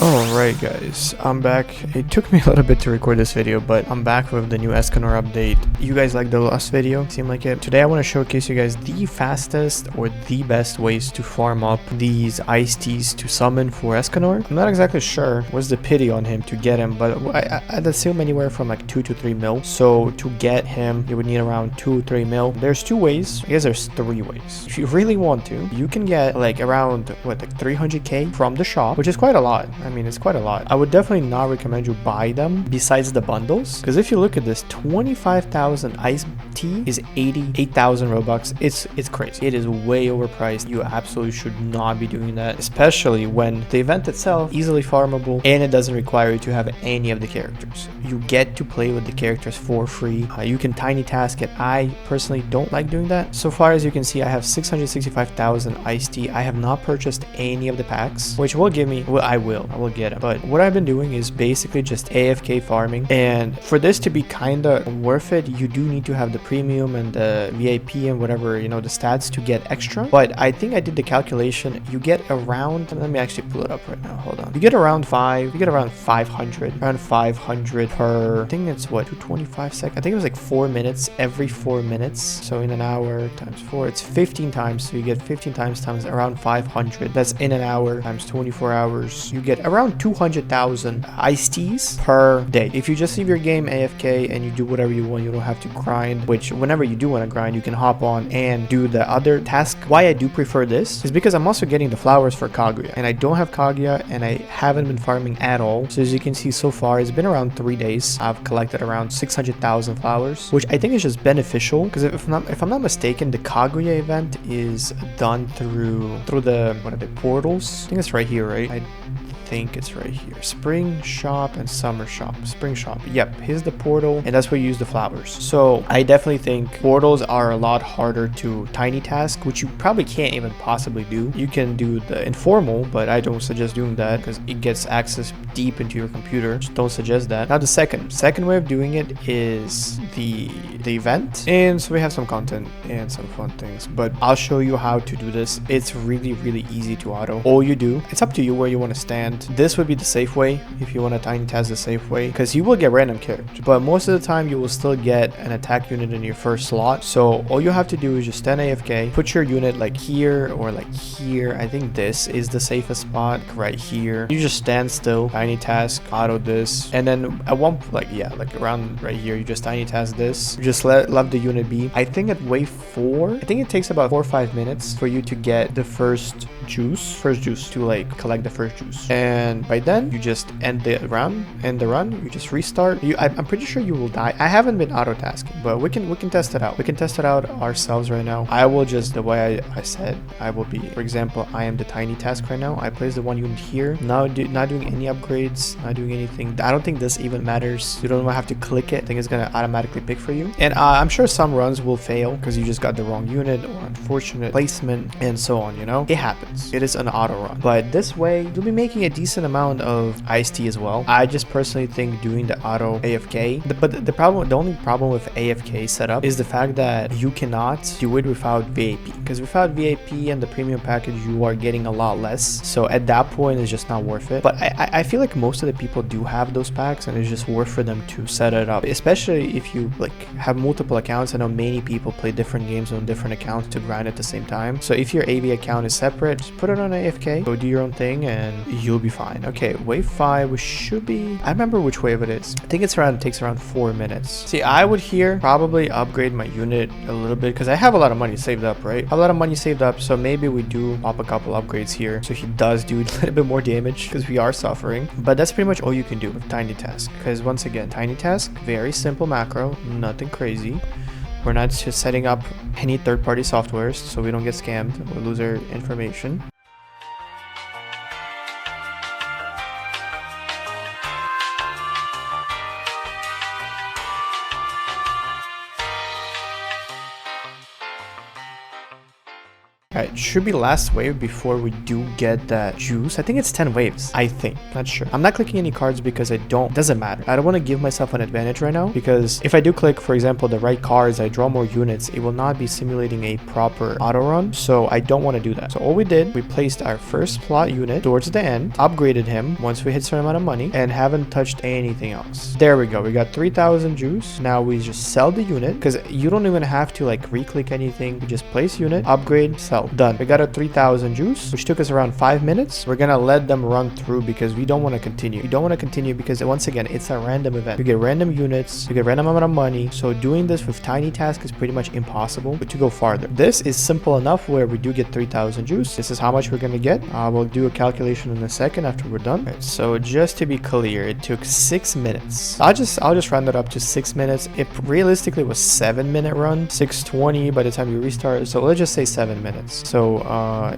Alright guys, I'm back. It took me a little bit to record this video, but I'm back with the new ESCANOR update. You guys liked the last video? Seemed like it. Today I want to showcase you guys the fastest or the best ways to farm up these iced teas to summon for ESCANOR. I'm not exactly sure what's the pity on him to get him, but I'd assume anywhere from like 2 to 3 mil. So to get him, you would need around 2-3 mil. There's 2 ways. I guess there's 3 ways. If you really want to, you can get like around what, like 300k from the shop, which is quite a lot. I mean, it's quite a lot. I would definitely not recommend you buy them besides the bundles, because if you look at this, 25,000 iced tea is 88,000 Robux. It's crazy. It is way overpriced. You absolutely should not be doing that, especially when the event itself easily farmable and it doesn't require you to have any of the characters. You get to play with the characters for free. You can tiny task it. I personally don't like doing that. So far as you can see, I have 665,000 iced tea. I have not purchased any of the packs, which will give me, well, I will get them. But what I've been doing is basically just AFK farming, and for this to be kind of worth it, you do need to have the premium and the VIP and whatever, you know, the stats to get extra. But I think I did the calculation. You get around, let me actually pull it up right now, hold on. You get around 500 per, I think it's what, 225 seconds. I think it was like 4 minutes every 4 minutes. So in an hour times 4, it's 15 times. So you get 15 times around 500. That's in an hour times 24 hours. You get around 200,000 iced teas per day. If you just leave your game AFK and you do whatever you want, you don't have to grind, which whenever you do want to grind, you can hop on and do the other task. Why I do prefer this is because I'm also getting the flowers for Kaguya, and I don't have Kaguya and I haven't been farming at all. So as you can see, so far it's been around 3 days. I've collected around 600,000 flowers, which I think is just beneficial, because if I'm not mistaken, the Kaguya event is done through the, what are they, portals? I think it's right here, right? I think it's right here. Spring shop and summer shop. Spring shop, yep, here's the portal, and that's where you use the flowers. So I definitely think portals are a lot harder to tiny task, which you probably can't even possibly do. You can do the informal, but I don't suggest doing that because it gets access deep into your computer. Just don't suggest that. Now the second way of doing it is the event, and so we have some content and some fun things, but I'll show you how to do this. It's really easy to auto. All you do, it's up to you where you want to stand. This would be the safe way if you want to tiny task the safe way, because you will get random characters, but most of the time you will still get an attack unit in your first slot. So all you have to do is just stand AFK, put your unit like here or like here. I think this is the safest spot, right here. You just stand still, tiny task, auto this, and then at one, like, yeah, like around right here, you just tiny task this. You just let the unit be. I think at wave 4, I think it takes about 4 or 5 minutes for you to get the first juice to like collect the first juice, and by then you just end the run, you just restart. I'm pretty sure you will die. I haven't been auto tasking, but we can test it out. We can test it out ourselves right now. I will just, the way I said, I will be, for example, I am the tiny task right now. I place the one unit here, not doing any upgrades, not doing anything. I don't think this even matters. You don't even have to click it. I think it's gonna automatically pick for you, and I'm sure some runs will fail because you just got the wrong unit or unfortunate placement and so on. You know, it happens. It is an auto run, but this way you'll be making a decent amount of iced tea as well. I just personally think doing the auto AFK, but the only problem with AFK setup is the fact that you cannot do it without VIP, because without VIP and the premium package, you are getting a lot less. So at that point, it's just not worth it. But I feel like most of the people do have those packs, and it's just worth for them to set it up, especially if you like have multiple accounts. I know many people play different games on different accounts to grind at the same time. So if your AV account is separate, just put it on AFK, go do your own thing, and you'll be fine. Okay, wave 5, which should be, I remember which wave it is. I think it takes around 4 minutes. See, I would here probably upgrade my unit a little bit, because I have a lot of money saved up, right? A lot of money saved up, so maybe we do pop a couple upgrades here, so he does do a little bit more damage, because we are suffering. But that's pretty much all you can do with tiny task, because once again, tiny task, very simple macro, nothing crazy. We're not just setting up any third-party softwares, so we don't get scammed or lose our information. Alright, should be last wave before we do get that juice. I think it's 10 waves. I think. Not sure. I'm not clicking any cards because it doesn't matter. I don't want to give myself an advantage right now because if I do click, for example, the right cards, I draw more units, it will not be simulating a proper auto run. So I don't want to do that. So all we did, we placed our first plot unit towards the end, upgraded him once we hit a certain amount of money, and haven't touched anything else. There we go. We got 3,000 juice. Now we just sell the unit because you don't even have to like re-click anything. You just place unit, upgrade, sell. Done. We got a 3,000 juice, which took us around 5 minutes. We're gonna let them run through because we don't want to continue. We don't want to continue because once again, it's a random event. You get random units, you get random amount of money. So doing this with tiny tasks is pretty much impossible to go farther. This is simple enough where we do get 3,000 juice. This is how much we're gonna get. We'll do a calculation in a second after we're done. Right, so just to be clear, it took 6 minutes. I'll just round it up to 6 minutes. It realistically was 7-minute run, 6:20 by the time you restart. So let's just say 7 minutes. So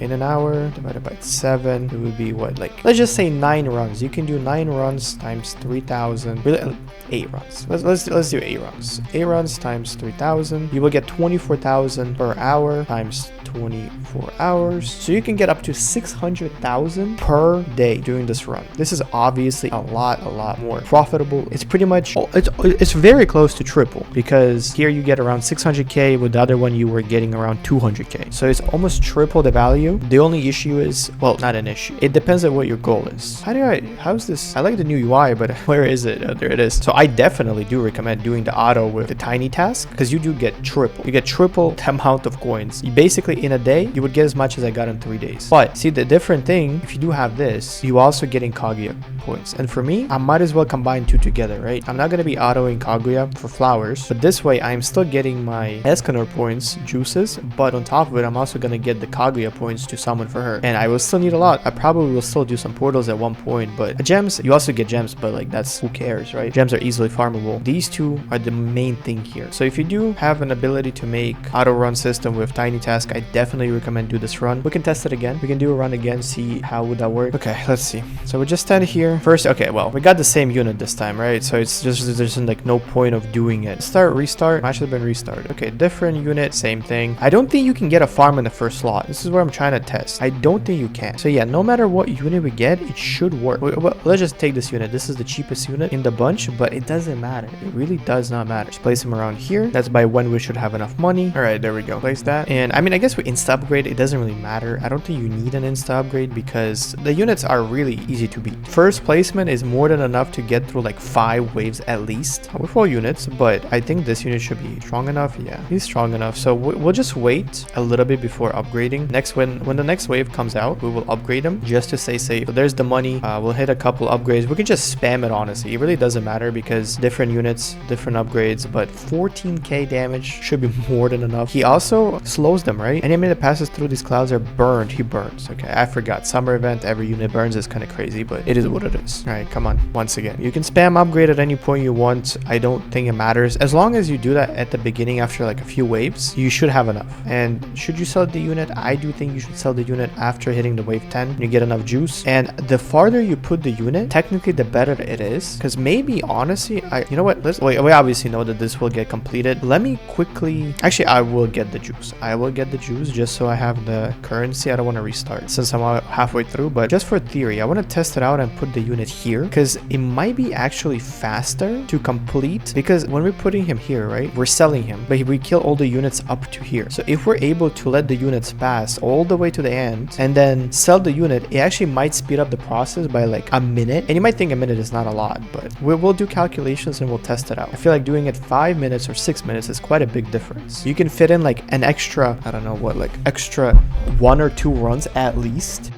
in an hour divided by 7, it would be what, like, let's just say 9 runs. You can do 9 runs times 3,000. Really, 8 runs. Let's do 8 runs. 8 runs times 3,000. You will get 24,000 per hour times 24 hours. So you can get up to 600,000 per day doing this run. This is obviously a lot more profitable. It's pretty much, it's very close to triple because here you get around 600k. With the other one you were getting around 200k. So it's almost triple the value. The only issue is, well, not an issue. It depends on what your goal is. How's this? I like the new UI, but where is it? There it is. So I definitely do recommend doing the auto with the tiny task because you do get triple. You get triple the amount of coins. You basically in a day, you would get as much as I got in 3 days. But see, the different thing, if you do have this, you also getting Kaguya points. And for me, I might as well combine 2 together, right? I'm not going to be autoing Kaguya for flowers, but this way I'm still getting my ESCANOR points, juices, but on top of it, I'm also going to get the Kaguya points to summon for her. And I will still need a lot. I probably will still do some portals at one point, but gems, you also get gems, but like that's, who cares, right? Gems are easily farmable. These two are the main thing here. So if you do have an ability to make auto run system with tiny task, I definitely recommend do this run. We can test it again. We can do a run again, see how would that work. Okay, let's see. So we just stand here first. Okay, well, we got the same unit this time, right? So it's just, there's like no point of doing it. Restart. I should have been restarted. Okay, different unit, same thing. I don't think you can get a farm in the first slot. This is where I'm trying to test. I don't think you can. So yeah, no matter what unit we get, it should work. Well, let's just take this unit. This is the cheapest unit in the bunch, but it doesn't matter. It really does not matter. Just place him around here. That's by when we should have enough money. All right, there we go. Place that. And I mean, I guess we insta upgrade. It doesn't really matter. I don't think you need an insta upgrade because the units are really easy to beat. First placement is more than enough to get through like 5 waves at least with all units, but I think this unit should be strong enough. Yeah, he's strong enough. So we'll just wait a little bit before upgrading. Next, when the next wave comes out, we will upgrade him just to stay safe. So there's the money. We'll hit a couple upgrades. We can just spam it, honestly. It really doesn't matter because different units, different upgrades, but 14k damage should be more than enough. He also slows them, right? Any minute that passes through these clouds are burned. He burns. Okay, I forgot. Summer event, every unit burns is kind of crazy, but it is what it is. All right, come on. Once again, you can spam upgrade at any point you want. I don't think it matters. As long as you do that at the beginning after like a few waves, you should have enough. And should you sell the unit? I do think you should sell the unit after hitting the wave 10. You get enough juice. And the farther you put the unit, technically the better it is. Because maybe, honestly, you know what? We obviously know that this will get completed. Let me quickly... Actually, I will get the juice. I will get the juice just so I have the currency. I don't want to restart since I'm halfway through. But just for theory, I want to test it out and put the unit here. Because it might be actually faster to complete. Because when we're putting him here, right? We're selling him. But we kill all the units up to here. So if we're able to let the units pass all the way to the end and then sell the unit, it actually might speed up the process by like a minute. And you might think a minute is not a lot, but we'll do calculations and we'll test it out. I feel like doing it 5 minutes or 6 minutes is quite a big difference. You can fit in like an extra, I don't know what, like extra 1 or 2 runs at least.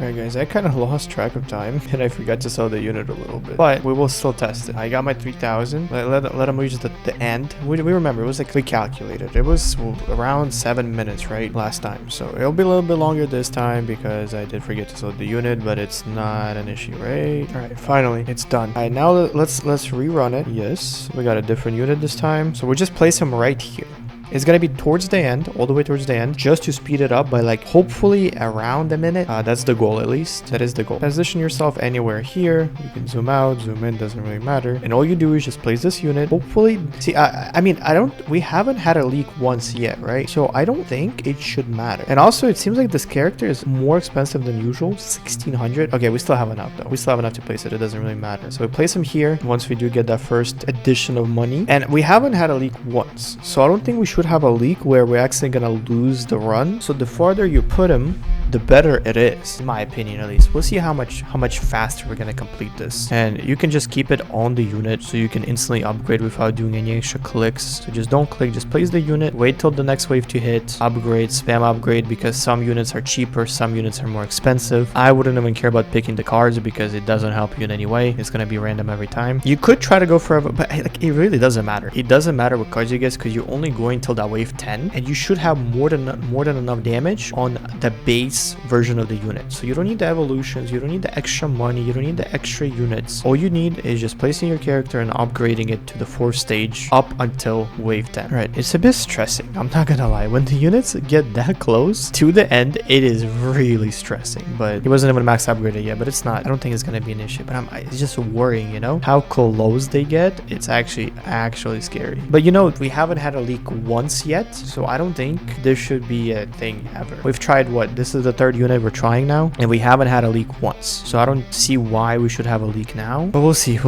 Alright guys, I kind of lost track of time and I forgot to sell the unit a little bit, but we will still test it. I got my 3,000. Let them reach the end. We remember, it was like recalculated. It was around 7 minutes, right, last time. So it'll be a little bit longer this time because I did forget to sell the unit, but it's not an issue, right? Alright, finally, it's done. Alright, now let's rerun it. Yes, we got a different unit this time. So we'll just place him right here. It's gonna be towards the end, all the way towards the end, just to speed it up by like hopefully around a minute. That's the goal, at least. That is the goal. Position yourself anywhere here. You can zoom out, zoom in, doesn't really matter. And all you do is just place this unit. Hopefully, see, I mean, we haven't had a leak once yet, right? So I don't think it should matter. And also, it seems like this character is more expensive than usual, 1600. Okay, we still have enough though. We still have enough to place it. It doesn't really matter. So we place him here once we do get that first addition of money. And we haven't had a leak once. So I don't think we should have a leak where we're actually gonna lose the run. So the farther you put him, the better it is, in my opinion at least. We'll see how much faster we're gonna complete this. And you can just keep it on the unit so you can instantly upgrade without doing any extra clicks. So just don't click, just place the unit, wait till the next wave to hit, upgrade, spam upgrade, because some units are cheaper, some units are more expensive. I wouldn't even care about picking the cards because it doesn't help you in any way. It's gonna be random every time. You could try to go forever, but like it really doesn't matter. It doesn't matter what cards you get because you're only going till that wave 10, and you should have more than enough damage on the base version of the unit. So you don't need the evolutions, you don't need the extra money, you don't need the extra units. All you need is just placing your character and upgrading it to the 4th stage up until wave 10. Right, it's a bit stressing, I'm not gonna lie. When the units get that close to the end, it is really stressing. But it wasn't even max upgraded yet, but it's not, I don't think it's gonna be an issue. But it's just worrying, you know, how close they get. It's actually scary. But you know, we haven't had a leak once yet, so I don't think this should be a thing ever. We've tried what, this is the 3rd unit we're trying now, and we haven't had a leak once. So I don't see why we should have a leak now, but we'll see.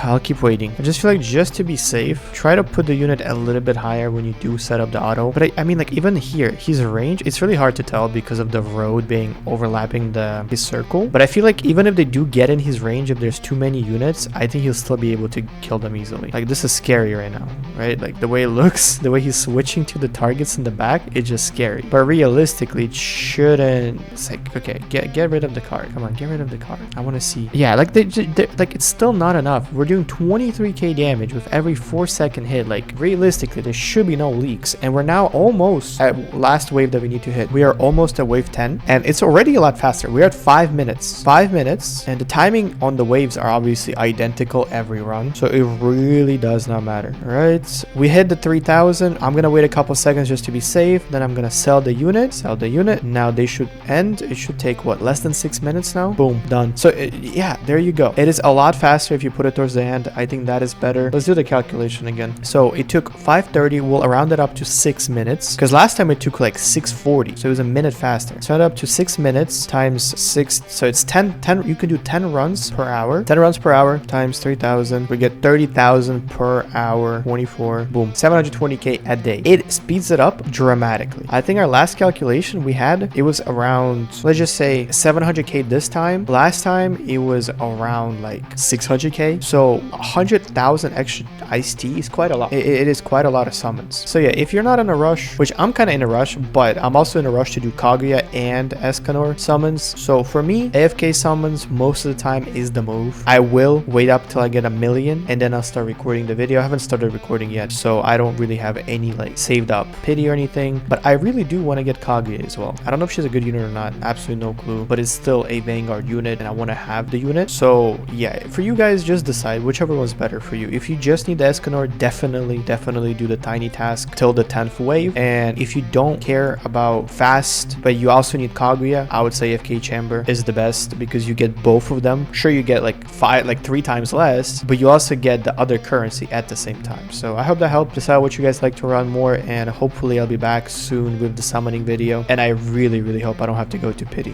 I'll keep waiting. I just feel like, just to be safe, try to put the unit a little bit higher when you do set up the auto. But I mean, like, even here, his range, it's really hard to tell because of the road being overlapping his circle. But I feel like even if they do get in his range, if there's too many units, I think he'll still be able to kill them easily. Like, this is scary right now, right? Like, the way it looks, the way he's switching to the targets in the back, it's just scary. But realistically, it shouldn't. It's like, okay, get rid of the card. Come on, get rid of the card. I want to see. Yeah, like like, it's still not enough. We're doing 23k damage with every 4-second hit. Like, realistically, there should be no leaks, and we're now almost at last wave that we need to hit. We are almost at wave 10, and it's already a lot faster. We're at 5 minutes. 5 minutes, and the timing on the waves are obviously identical every run, so it really does not matter. All right, we hit the 3000. I'm gonna wait a couple seconds just to be safe. Then I'm gonna sell the unit. Now they should end. It should take what, less than 6 minutes now. Boom, done. So yeah, there you go. It is a lot faster if you put it towards the end. I think that is better. Let's do the calculation again. So it took 5:30. We'll round it up to 6 minutes, because last time it took like 6:40, so it was a minute faster. So round it up to 6 minutes times 6, so it's 10. You can do 10 runs per hour. 10 runs per hour times 3000, we get 30,000 per hour. 24, boom, 720k a day. It speeds it up dramatically. I think our last calculation we had, it was around, let's just say 700k this time. Last time it was around like 600k. So 100,000 extra iced tea is quite a lot. It is quite a lot of summons. So yeah, if you're not in a rush, which I'm kind of in a rush, but I'm also in a rush to do Kaguya and ESCANOR summons. So for me, AFK summons most of the time is the move. I will wait up till I get 1 million, and then I'll start recording the video. I haven't started recording yet, so I don't really have any like saved up pity or anything, but I really do want to get Kaguya as well. I don't know if she's a good unit or not, absolutely no clue, but it's still a Vanguard unit and I want to have the unit. So yeah, for you guys, just decide whichever one's better for you. If you just need the ESCANOR, definitely do the tiny task till the 10th wave. And if you don't care about fast, but you also need Kaguya, I would say FK Chamber is the best, because you get both of them. Sure, you get like 3 times less, but you also get the other currency at the same time. So I hope that helped. Decide what you guys like to run more, and hopefully I'll be back soon with the summoning video. And I really hope I don't have to go to pity.